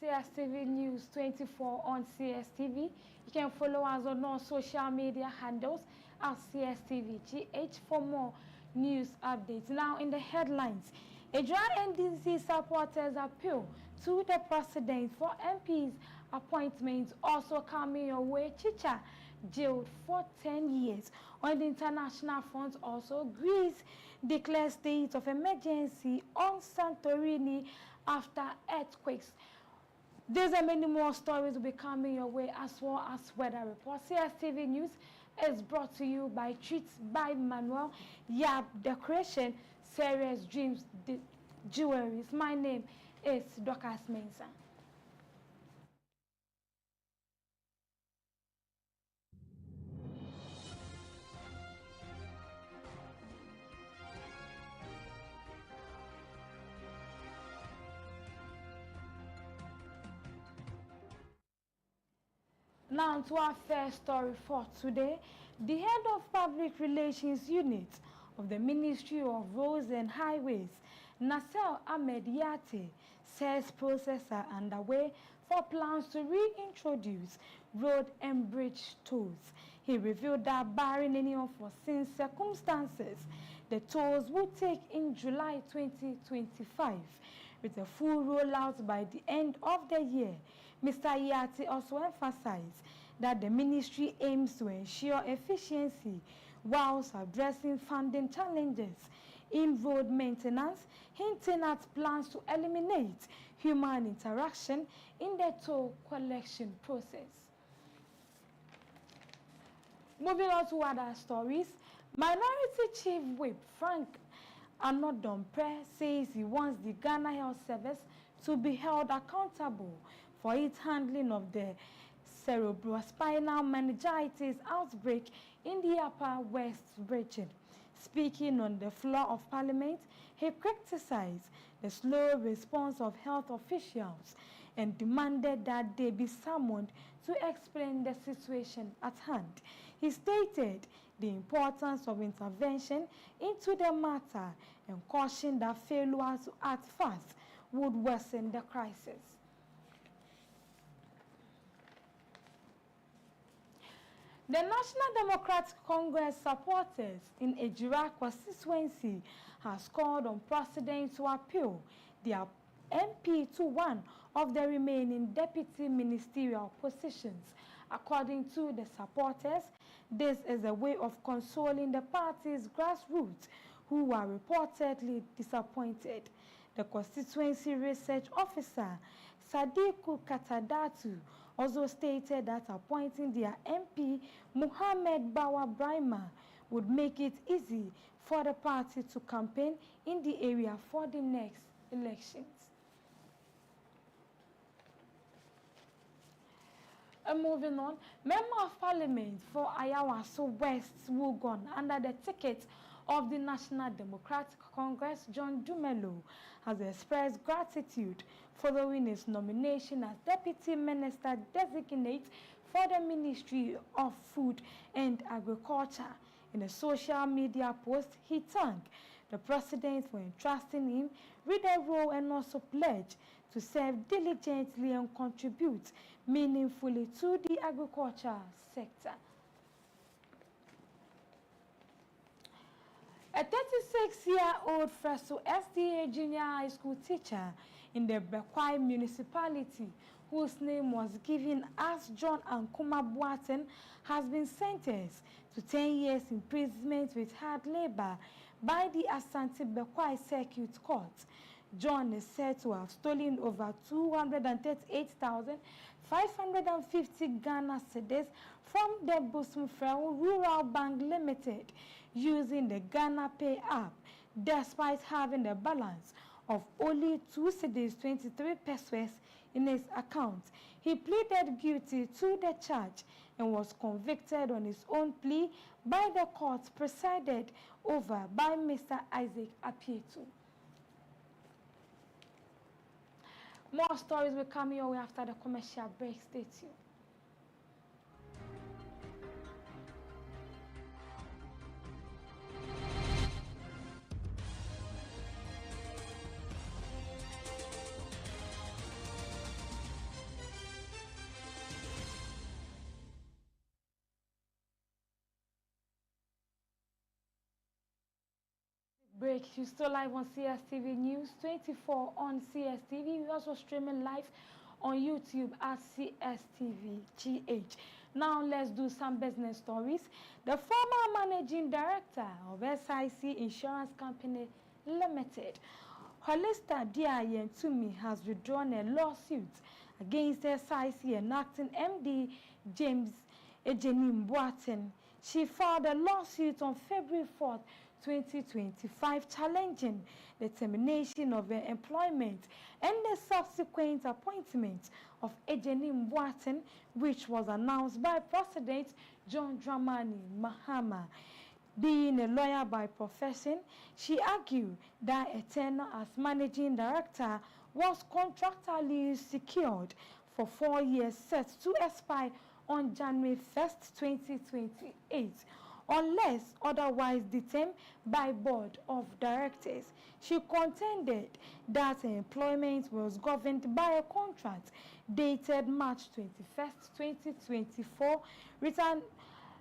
Cstv News 24 on Cstv. You can follow us on all social media handles at CSTVGH for more news updates. Now in the headlines, a dry NDC supporters appeal to the president for MP's appointments also coming your way. Chicha jailed for 10 years. On the international front also, Greece declares state of emergency on Santorini after earthquakes. These and many more stories will be coming your way as well as weather reports. CSTV News is brought to you by Treats by Manuel, Yab Decoration, Serious Dreams Jewelries. My name is Dorcas Mensah. Now to our first story for today. The head of Public Relations Unit of the Ministry of Roads and Highways, Nasser Ahmed Yate, says processes are underway for plans to reintroduce road and bridge tolls. He revealed that barring any unforeseen circumstances, the tolls will take in July 2025 with a full rollout by the end of the year. Mr. Yate also emphasized that the ministry aims to ensure efficiency whilst addressing funding challenges in road maintenance, hinting at plans to eliminate human interaction in the toll collection process. Moving on to other stories, Minority Chief Whip Frank Anodompre says he wants the Ghana Health Service to be held accountable for its handling of the cerebrospinal meningitis outbreak in the Upper West region. Speaking on the floor of Parliament, he criticized the slow response of health officials and demanded that they be summoned to explain the situation at hand. He stated the importance of intervention into the matter and cautioned that failure to act fast would worsen the crisis. The National Democratic Congress supporters in Ejira constituency has called on President to appeal their MP to one of the remaining deputy ministerial positions. According to the supporters, this is a way of consoling the party's grassroots who are reportedly disappointed. The constituency research officer, Sadiku Katadatu, also stated that appointing their MP, Muhammad Bawa Brahma, would make it easy for the party to campaign in the area for the next elections. And moving on, Member of Parliament for Ayawaso West Wugon under the ticket of the National Democratic Congress, John Dumelo, has expressed gratitude following his nomination as Deputy Minister Designate for the Ministry of Food and Agriculture. In a social media post, he thanked the President for entrusting him with a role and also pledged to serve diligently and contribute meaningfully to the agriculture sector. A 36-year-old Feso SDA Junior High School teacher in the Bekwai municipality, whose name was given as John Ankuma Boaten, has been sentenced to 10 years imprisonment with hard labor by the Asante Bekwai Circuit Court. John is said to have stolen over 238,550 Ghana cedis from the Bosumfrau Rural Bank Limited using the Ghana Pay app, despite having a balance of only 2 cedis 23 pesos in his account. He pleaded guilty to the charge and was convicted on his own plea by the court presided over by Mr. Isaac Apietu. More stories will come your way after the commercial break. Stay tuned. break, you're still live on CSTV News 24 on CSTV. We're also streaming live on YouTube at CSTV Now let's do some business stories. The former managing director of SIC Insurance Company Limited, Hollister Diayentumi, has withdrawn a lawsuit against SIC and acting MD James Ejenim Boaten. She filed a lawsuit on February 4th, 2025, challenging the termination of her employment and the subsequent appointment of Ejenim Boaten, which was announced by President John Dramani Mahama. Being a lawyer by profession, she argued that a tenure as managing director was contractually secured for 4 years, set to expire on January 1st, 2028, unless otherwise determined by Board of Directors. She contended that her employment was governed by a contract dated March 21st, 2024, with an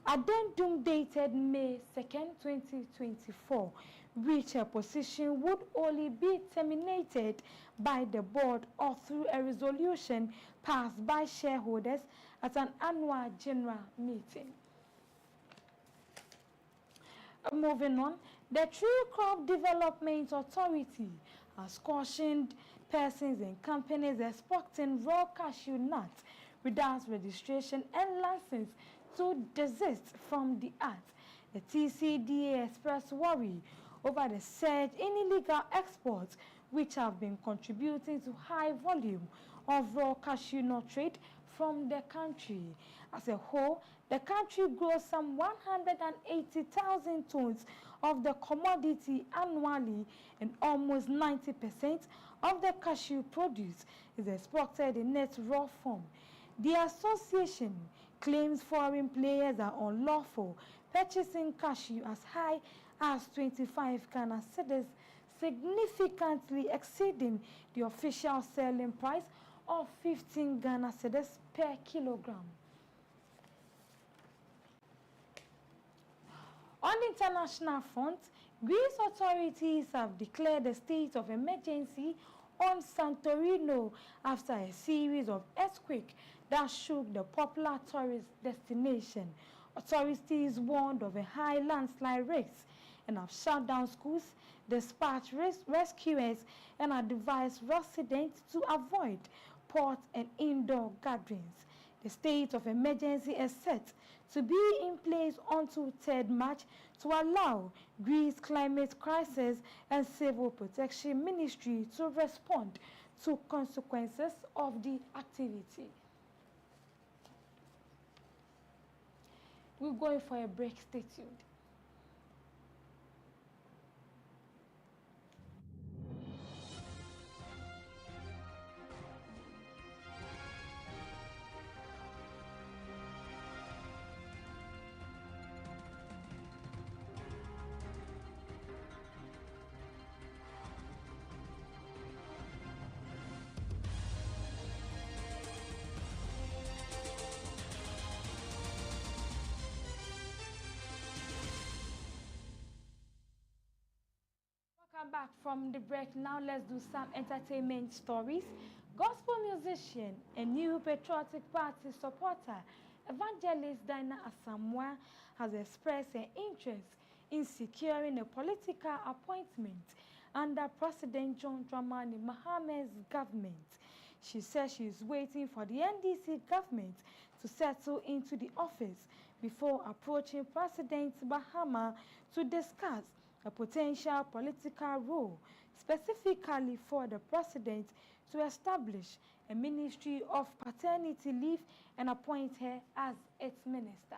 addendum dated May 2nd, 2024, which her position would only be terminated by the board or through a resolution passed by shareholders at an annual general meeting. Moving on, the Tree Crop Development Authority has cautioned persons and companies exporting raw cashew nuts without registration and license to desist from the act. The TCDA expressed worry over the surge in illegal exports, which have been contributing to high volume of raw cashew nut trade from the country. As a whole, the country grows some 180,000 tons of the commodity annually, and almost 90% of the cashew produce is exported in its raw form. The association claims foreign players are unlawful, purchasing cashew as high as 25 Ghana cedis, significantly exceeding the official selling price of 15 Ghana cedis per kilogram. On the international front, Greece authorities have declared a state of emergency on Santorini after a series of earthquakes that shook the popular tourist destination. Authorities warned of a high landslide risk and have shut down schools, dispatched rescuers, and advised residents to avoid port and indoor gatherings. The state of emergency is set to be in place until 3rd March to allow Greece Climate Crisis and Civil Protection Ministry to respond to consequences of the activity. We're going for a break. Stay tuned. Welcome back from the break. Now let's do some entertainment stories. Gospel musician and new Patriotic Party supporter, evangelist Dinah Asamoah, has expressed her interest in securing a political appointment under President John Dramani Mahama's government. She says she is waiting for the NDC government to settle into the office before approaching President Mahama to discuss a potential political role, specifically for the president to establish a ministry of paternity leave and appoint her as its minister.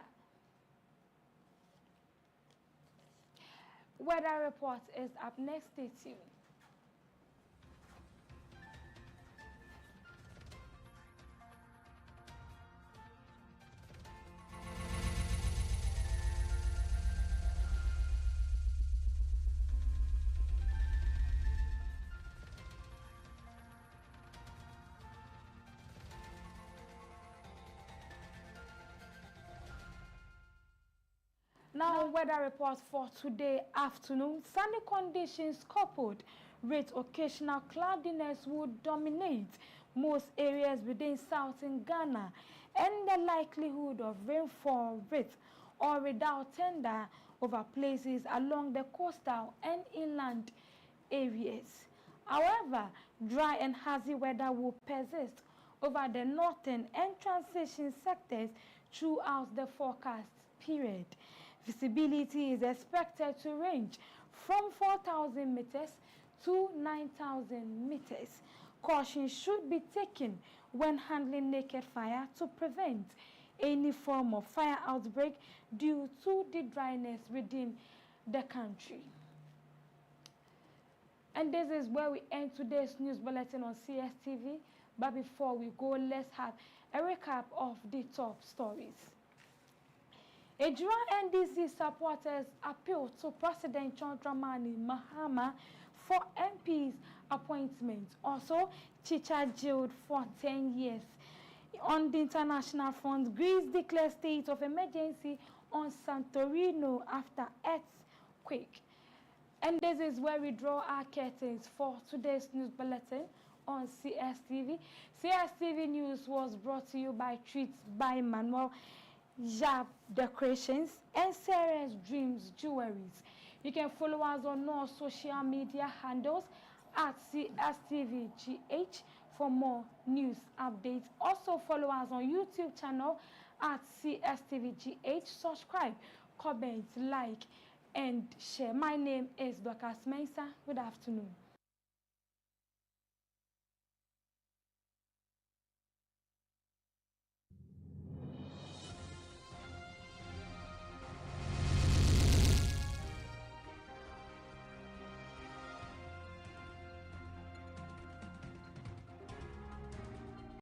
Weather report is up next. Stay tuned. Now, weather report for today afternoon. Sunny conditions coupled with occasional cloudiness would dominate most areas within southern Ghana, and the likelihood of rainfall with or without tender over places along the coastal and inland areas. However, dry and hazy weather will persist over the northern and transition sectors throughout the forecast period. Visibility is expected to range from 4,000 meters to 9,000 meters. Caution should be taken when handling naked fire to prevent any form of fire outbreak due to the dryness within the country. And this is where we end today's news bulletin on CSTV. But before we go, let's have a recap of the top stories. Ejura NDC supporters appeal to President John Dramani Mahama for MP's appointment. Also, Chicha jailed for 10 years. On the international front, Greece declared state of emergency on Santorini after earthquake. And this is where we draw our curtains for today's news bulletin on CSTV. CSTV News was brought to you by Treats by Manuel Jab Decorations and Sarah's Dreams Jewelries. You can follow us on all social media handles at CSTVGH for more news updates. Also follow us on YouTube channel at CSTVGH. Subscribe, comment, like, and share. My name is Dorcas Mensah. Good afternoon.